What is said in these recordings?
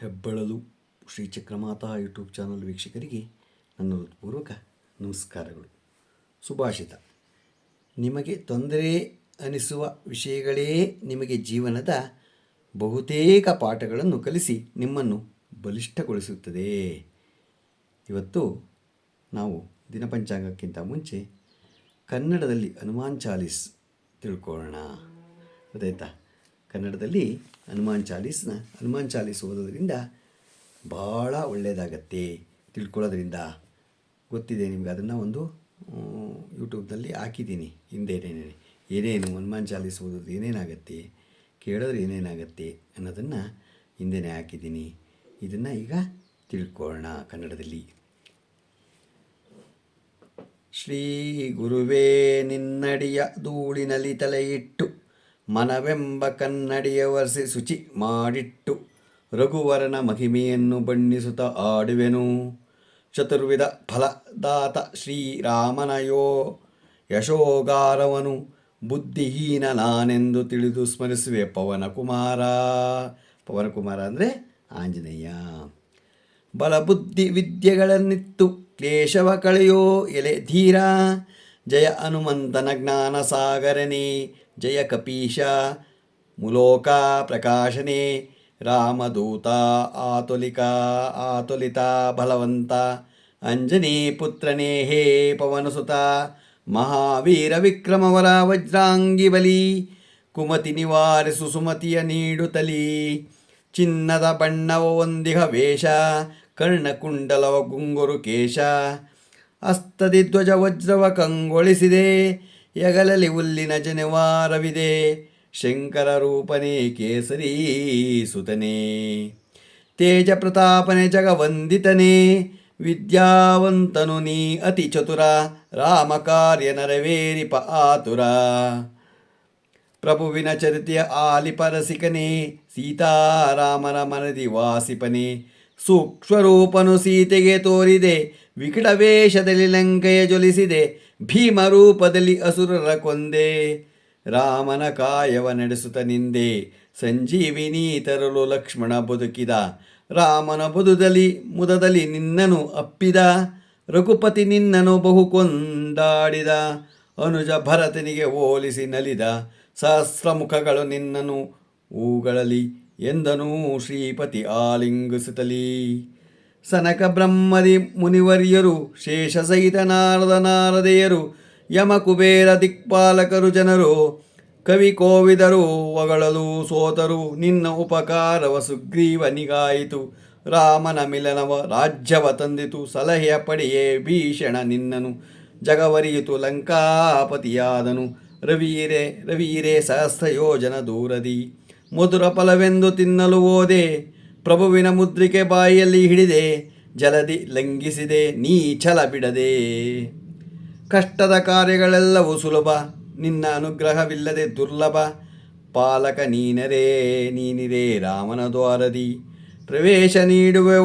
ಹೆಬ್ಬಳಲು Shri Chakramata YouTube channel ವೀಕ್ಷಕರಿಗೆ ನನ್ನ ಹೃತ್ಪೂರ್ವಕ ನಮಸ್ಕಾರಗಳು. ಸುಭಾಷಿತ: ನಿಮಗೆ ತೊಂದರೆ ಅನಿಸುವ ವಿಷಯಗಳೇ ನಿಮಗೆ ಜೀವನದ ಬಹುತೇಕ ಪಾಠಗಳನ್ನು ಕಲಿಸಿ ನಿಮ್ಮನ್ನು ಬಲಿಷ್ಠಗೊಳಿಸುತ್ತದೆ. ಇವತ್ತು ನಾವು ದಿನಪಂಚಾಂಗಕ್ಕಿಂತ ಮುಂಚೆ ಕನ್ನಡದಲ್ಲಿ ಹನುಮಾನ್ ಚಾಲೀಸ್ ತಿಳ್ಕೊಳ್ಳೋಣ. ಗೊತ್ತಾಯ್ತಾ? ಕನ್ನಡದಲ್ಲಿ ಹನುಮಾನ್ ಚಾಲೀಸ್ ಓದೋದ್ರಿಂದ ಭಾಳ ಒಳ್ಳೆಯದಾಗತ್ತೆ. ತಿಳ್ಕೊಳ್ಳೋದ್ರಿಂದ ಗೊತ್ತಿದೆ ನಿಮಗೆ. ಅದನ್ನು ಒಂದು ಯೂಟ್ಯೂಬ್ನಲ್ಲಿ ಹಾಕಿದ್ದೀನಿ ಏನೇನು ಹನುಮಾನ್ ಚಾಲೀಸ್ ಓದೋದು ಏನೇನಾಗತ್ತೆ, ಕೇಳೋದ್ರೆ ಏನೇನಾಗತ್ತೆ ಅನ್ನೋದನ್ನು ಹಿಂದೆನೇ ಹಾಕಿದ್ದೀನಿ. ಇದನ್ನು ಈಗ ತಿಳ್ಕೊಳ್ಳೋಣ ಕನ್ನಡದಲ್ಲಿ. ಶ್ರೀ ಗುರುವೇ ನಿನ್ನಡಿಯ ಧೂಳಿನಲ್ಲಿ ತಲೆಯಿಟ್ಟು ಮನವೆಂಬ ಕನ್ನಡಿಯ ಒರೆಸಿ ಶುಚಿ ಮಾಡಿಟ್ಟು ರಘುವರನ ಮಹಿಮೆಯನ್ನು ಬಣ್ಣಿಸುತ್ತ ಆಡುವೆನು. ಚತುರ್ವಿಧ ಫಲದಾತ ಶ್ರೀರಾಮನಯೋ ಯಶೋಗಾರವನು ಬುದ್ಧಿಹೀನ ನಾನೆಂದು ತಿಳಿದು ಸ್ಮರಿಸುವೆ ಪವನಕುಮಾರ. ಪವನಕುಮಾರ ಅಂದರೆ ಆಂಜನೇಯ. ಬಲಬುದ್ಧಿ ವಿದ್ಯೆಗಳನ್ನಿತ್ತು ಕ್ಲೇಶವ ಕಳೆಯೋ ಎಲೆ ಧೀರ. ಜಯ ಹನುಮಂತನ ಜ್ಞಾನ ಸಾಗರನೇ, ಜಯ ಕಪೀಶ ಮುಲೋಕ ಪ್ರಕಾಶನೇ. ರಾಮದೂತ ಆತುಲಿತ ಬಲವಂತ ಅಂಜನಿ ಪುತ್ರನೇ ಹೇ ಪವನಸುತ. ಮಹಾವೀರ ವಿಕ್ರಮವರ ವಜ್ರಾಂಗಿ ಬಲಿ ಕುಮತಿ ನಿವಾರಿಸು ಸುಮತಿಯ ನೀಡುತ್ತಲಿ. ಚಿನ್ನದ ಬಣ್ಣವ ಒಂದಿಹ ವೇಷ ಕರ್ಣಕುಂಡಲವ ಗುಂಗುರು ಕೇಶ. ಹಸ್ತದಿ ಧ್ವಜ ವಜ್ರವ ಕಂಗೊಳಿಸಿದೆ ಯಗಲಲಿ ಹುಲ್ಲಿನ ಜನಿವಾರವಿದೆ. ಶಂಕರ ರೂಪನೇ ಕೇಸರಿ ಸುತನೇ, ತೇಜ ಪ್ರತಾಪನೆ ಜಗವಂದಿತನೇ. ವಿದ್ಯಾವಂತನು ನೀ ಅತಿ ಚತುರ, ರಾಮ ಕಾರ್ಯ ನರವೇರಿಪ ಆತುರ. ಪ್ರಭುವಿನ ಚರಿತೆಯ ಆಲಿಪರಸಿಕನೇ, ಸೀತಾರಾಮನ ಮನದಿ ವಾಸಿಪನೇ. ಸೂಕ್ಷ್ಮರೂಪನು ಸೀತೆಗೆ ತೋರಿದೆ, ವಿಕಟ ವೇಷದಲ್ಲಿ ಲಂಕೆಯ ಜೊಲಿಸಿದೆ. ಭೀಮರೂಪದಲ್ಲಿ ಅಸುರರ ಕೊಂದೆ, ರಾಮನ ಕಾಯವ ನಡೆಸುತ್ತ ನಿಂದೆ. ಸಂಜೀವಿನಿ ತರಲು ಲಕ್ಷ್ಮಣ ಬದುಕಿದ, ರಾಮನ ಮುದದಲ್ಲಿ ನಿನ್ನನು ಅಪ್ಪಿದ. ರಘುಪತಿ ನಿನ್ನನು ಬಹು ಕೊಂಡಾಡಿದ, ಅನುಜ ಭರತನಿಗೆ ಹೋಲಿಸಿ ನಲಿದ. ಸಹಸ್ರಮುಖಗಳು ನಿನ್ನನು ಹೂಗಳಲ್ಲಿ ಎಂದನೂ ಶ್ರೀಪತಿ ಆಲಿಂಗಿಸುತ್ತಲೀ. ಸನಕ ಬ್ರಹ್ಮದಿ ಮುನಿವರ್ಯರು, ಶೇಷ ಸಹಿತ ನಾರದೆಯರು, ಯಮ ಕುಬೇರ ದಿಕ್ಪಾಲಕರು ಜನರು. ಕವಿ ಕೋವಿದರು ಹೊಗಳಲು ಸೋತರು, ನಿನ್ನ ಉಪಕಾರವ ಸುಗ್ರೀವನಿಗಾಯಿತು. ರಾಮನ ಮಿಲನವ ರಾಜ್ಯವ ತಂದಿತು, ಸಲಹೆಯ ಪಡೆಯೇ ಭೀಷಣ ನಿನ್ನನು. ಜಗವರಿಯಿತು ಲಂಕಾಪತಿಯಾದನು, ರವಿಯಿರೆ ಸಹಸ್ರ ಯೋಜನ ದೂರದಿ. ಮಧುರ ಫಲವೆಂದು ತಿನ್ನಲು ಹೋದೆ, ಪ್ರಭುವಿನ ಮುದ್ರಿಕೆ ಬಾಯಿಯಲ್ಲಿ ಹಿಡಿದೆ. ಜಲದಿ ಲಂಘಿಸಿದೆ ನೀ ಛಲ ಬಿಡದೆ, ಕಷ್ಟದ ಕಾರ್ಯಗಳೆಲ್ಲವೂ ಸುಲಭ. ನಿನ್ನ ಅನುಗ್ರಹವಿಲ್ಲದೆ ದುರ್ಲಭ. ಪಾಲಕ ನೀನಿರೇ ರಾಮನ ದ್ವಾರದಿ, ಪ್ರವೇಶ ನೀಡುವೆ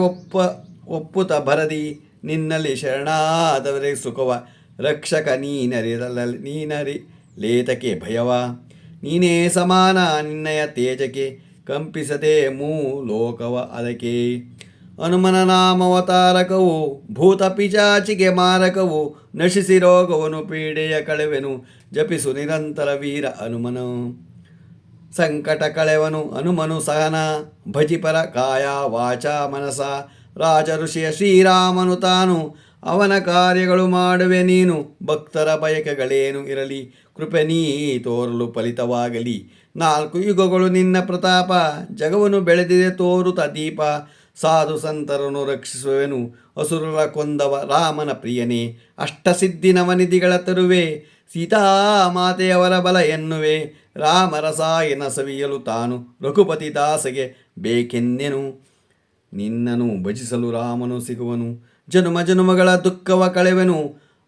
ಒಪ್ಪುತ ಭರದಿ. ನಿನ್ನಲ್ಲಿ ಶರಣಾದವರೇ ಸುಖವ, ರಕ್ಷಕ ನೀನರಿಲೇತಕ್ಕೆ ಭಯವ. ನೀನೇ ಸಮಾನ ನಿನ್ನಯ ತೇಜಕ್ಕೆ, ಕಂಪಿಸದೆ ಲೋಕವ ಅದಕ್ಕೆ. ಹನುಮನ ನಾಮವತಾರಕವು, ಭೂತ ಪಿಶಾಚಿಗೆ ಮಾರಕವು. ನಶಿಸಿ ರೋಗವನು ಪೀಡೆಯ ಕಳೆವೆನು, ಜಪಿಸು ನಿರಂತರ ವೀರ ಹನುಮನು. ಸಂಕಟ ಕಳೆವನು ಹನುಮನು ಸಹನ, ಭಜಿಪರ ಕಾಯ ವಾಚ ಮನಸ. ರಾಜ ಋಷಿಯ ಶ್ರೀರಾಮನು ತಾನು, ಅವನ ಕಾರ್ಯಗಳು ಮಾಡುವೆ ನೀನು. ಭಕ್ತರ ಬಯಕೆಗಳೇನು ಇರಲಿ, ಕೃಪೆ ನೀ ತೋರಲು ಫಲಿತವಾಗಲಿ. 4 ಯುಗಗಳು ನಿನ್ನ ಪ್ರತಾಪ, ಜಗವನ್ನು ಬೆಳೆದಿದೆ ತೋರುತ ದೀಪ. ಸಾಧು ಸಂತರನ್ನು ರಕ್ಷಿಸುವೆನು, ಅಸುರರ ಕೊಂದವ ರಾಮನ ಪ್ರಿಯನೇ. ಅಷ್ಟಸಿದ್ಧಿ ನವನಿಧಿಗಳ ತರುವೆ, ಸೀತಾಮಾತೆಯವರ ಬಲ ಎನ್ನುವೆ. ರಾಮರಸಾಯನ ಸವಿಯಲು ತಾನು, ರಘುಪತಿ ದಾಸಗೆ ಬೇಕೆನ್ನೆನು. ನಿನ್ನನು ಭಜಿಸಲು ರಾಮನು ಸಿಗುವನು, ಜನುಮಗಳ ದುಃಖವ ಕಳೆವೆನು.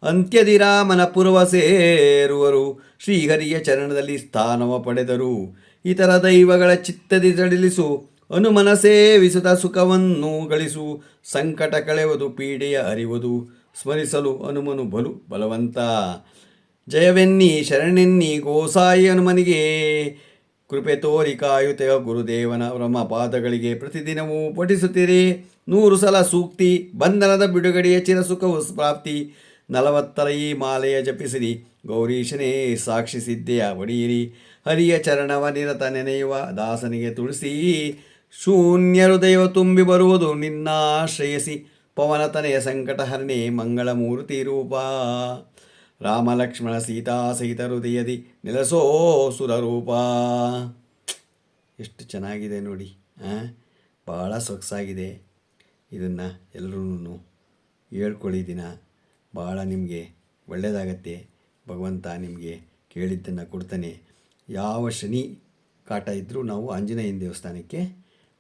ಅಂತ್ಯದಿ ರಾಮನ ಪುರವ ಸೇರುವರು, ಶ್ರೀಹರಿಯ ಚರಣದಲ್ಲಿ ಸ್ಥಾನವ ಪಡೆದರು. ಇತರ ದೈವಗಳ ಚಿತ್ತದಿ ಸಡಿಲಿಸು, ಹನುಮನ ಸೇವಿಸುತ್ತ ಸುಖವನ್ನು ಗಳಿಸು. ಸಂಕಟ ಕಳೆವುದು ಪೀಡೆಯ ಅರಿವುದು, ಸ್ಮರಿಸಲು ಹನುಮನು ಬಲು ಬಲವಂತ. ಜಯವೆನ್ನಿ ಶರಣೆನ್ನಿ ಗೋಸಾಯಿ ಹನುಮನಿಗೆ, ಕೃಪೆ ತೋರಿ ಕಾಯುತೆಯ ಗುರುದೇವನ ಬ್ರಹ್ಮಪಾದಗಳಿಗೆ ಪ್ರತಿದಿನವೂ ಪಠಿಸುತ್ತೀರಿ 100 ಸಲ ಸೂಕ್ತಿ. ಬಂಧನದ ಬಿಡುಗಡೆಯ ಚಿರಸುಖವು ಪ್ರಾಪ್ತಿ. 40 ಈ ಮಾಲೆಯ ಜಪಿಸಿರಿ. ಗೌರೀಶನೇ ಸಾಕ್ಷಿ ಸಿದ್ಧೆಯ ಒಡೆಯಿರಿ. ಹರಿಯ ಚರಣವ ನಿರತ ನೆನೆಯುವ ದಾಸನಿಗೆ ತುಳಸಿ. ಶೂನ್ಯ ಹೃದಯವ ತುಂಬಿ ಬರುವುದು ನಿನ್ನ ಶ್ರೇಯಸಿ. ಪವನತನೆಯ ಸಂಕಟಹರಣೆ ಮಂಗಳಮೂರ್ತಿ ರೂಪ. ರಾಮ ಲಕ್ಷ್ಮಣ ಸೀತಾ ಸಹಿತ ಹೃದಯದಿ ನೆಲೆಸೋ ಸುರರೂಪ. ಎಷ್ಟು ಚೆನ್ನಾಗಿದೆ ನೋಡಿ, ಭಾಳ ಸೊಗಸಾಗಿದೆ. ಇದನ್ನು ಎಲ್ಲರೂ ಹೇಳ್ಕೊಳ್ಳಿ. ದಿನ ಭಾಳ ನಿಮಗೆ ಒಳ್ಳೆಯದಾಗತ್ತೆ. ಭಗವಂತ ನಿಮಗೆ ಕೇಳಿದ್ದನ್ನು ಕೊಡ್ತಾನೆ. ಯಾವ ಶನಿ ಕಾಟ ಇದ್ದರೂ ನಾವು ಆಂಜನೇಯನ ದೇವಸ್ಥಾನಕ್ಕೆ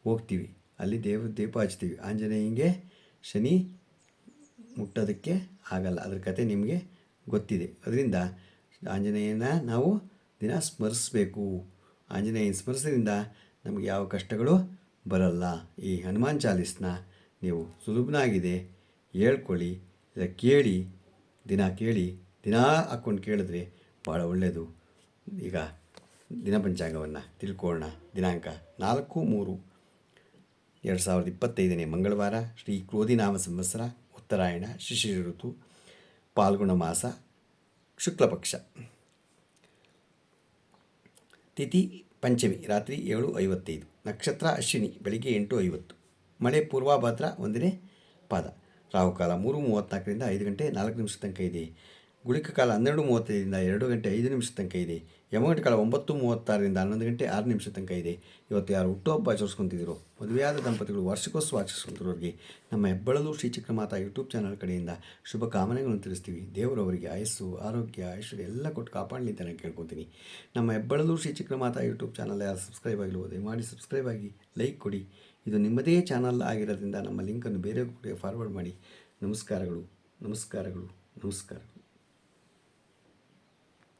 ಹೋಗ್ತೀವಿ, ಅಲ್ಲಿ ದೀಪ ಹಚ್ತೀವಿ. ಆಂಜನೇಯನಿಗೆ ಶನಿ ಮುಟ್ಟೋದಕ್ಕೆ ಆಗಲ್ಲ. ಅದ್ರ ಕತೆ ನಿಮಗೆ ಗೊತ್ತಿದೆ. ಅದರಿಂದ ಆಂಜನೇಯನ ನಾವು ದಿನ ಸ್ಮರಿಸಬೇಕು. ಆಂಜನೇಯನ ಸ್ಮರಿಸೋದ್ರಿಂದ ನಮಗೆ ಯಾವ ಕಷ್ಟಗಳು ಬರಲ್ಲ. ಈ ಹನುಮಾನ್ ಚಾಲೀಸ್ನ ನೀವು ಸುಲಭನಾಗಿದೆ, ಹೇಳ್ಕೊಳ್ಳಿ, ಇಲ್ಲ ಕೇಳಿ, ದಿನ ಹಾಕ್ಕೊಂಡು ಕೇಳಿದ್ರೆ ಭಾಳ ಒಳ್ಳೆಯದು. ಈಗ ದಿನ ಪಂಚಾಂಗವನ್ನು ತಿಳ್ಕೊಳ್ಳೋಣ. ದಿನಾಂಕ 4/3/2025 ಮಂಗಳವಾರ, ಶ್ರೀ ಕ್ರೋಧಿನಾಮ ಸಂವತ್ಸರ, ಉತ್ತರಾಯಣ, ಶಿಶಿರ ಋತು, ಪಾಲ್ಗುಣ ಮಾಸ, ಶುಕ್ಲಪಕ್ಷ, ತಿಥಿ ಪಂಚಮಿ ರಾತ್ರಿ 7:55, ನಕ್ಷತ್ರ ಅಶ್ವಿನಿ ಬೆಳಿಗ್ಗೆ 8:50, ಮಳೆ ಪೂರ್ವಭಾದ್ರ 1ನೇ ಪಾದ, ರಾಹುಕಾಲ 3:34 5 ಗಂಟೆ 4 ನಿಮಿಷ ತನಕ ಇದೆ. ಗುಳಿಕ ಕಾಲ 12:35 2 ಗಂಟೆ 5 ನಿಮಿಷ ತನಕ ಇದೆ. ಯಮಗಂಟ ಕಾಲ 9:36 11 ಗಂಟೆ 6 ನಿಮಿಷ ತನಕ ಇದೆ. ಇವತ್ತು ಯಾರು ಹುಟ್ಟುಹಬ್ಬ ಆಚರಿಸ್ಕೊತಿದ್ರು, ಮದುವೆಯಾದ ದಂಪತಿಗಳು ವಾರ್ಷಿಕೋತ್ಸವ ಆಚರಿಸ್ಕೊಂತಿರೋರಿಗೆ ನಮ್ಮ ಹೆಬ್ಬಳಲು ಶ್ರೀ ಚಕ್ರಮಾತಾ ಯೂಟ್ಯೂಬ್ ಚಾನಲ್ ಕಡೆಯಿಂದ ಶುಭ ಕಾಮನೆಗಳನ್ನು ತಿಳಿಸ್ತೀವಿ. ದೇವರವರಿಗೆ ಆಯಸ್ಸು, ಆರೋಗ್ಯ, ಐಶ್ವರ್ಯ ಎಲ್ಲ ಕೊಟ್ಟು ಕಾಪಾಡಲಿ ಅಂತ ನಾನು ಕೇಳ್ಕೊತೀನಿ. ನಮ್ಮ ಹೆಬ್ಬಳಲು ಶ್ರೀ ಚಕ್ರಮಾತಾ ಯೂಟ್ಯೂಬ್ ಚಾನಲ್ ಯಾರು ಸಬ್ಸ್ಕ್ರೈಬ್ ಆಗಿಲ್ವೋ ದಯಮಾಡಿ ಸಬ್ಸ್ಕ್ರೈಬ್ ಆಗಿ, ಲೈಕ್ ಕೊಡಿ. ಇದು ನಿಮ್ಮದೇ ಚಾನಲ್ ಆಗಿರೋದ್ರಿಂದ ನಮ್ಮ ಲಿಂಕನ್ನು ಬೇರೆಯವ್ರಿಗೆ ಫಾರ್ವರ್ಡ್ ಮಾಡಿ. ನಮಸ್ಕಾರಗಳು.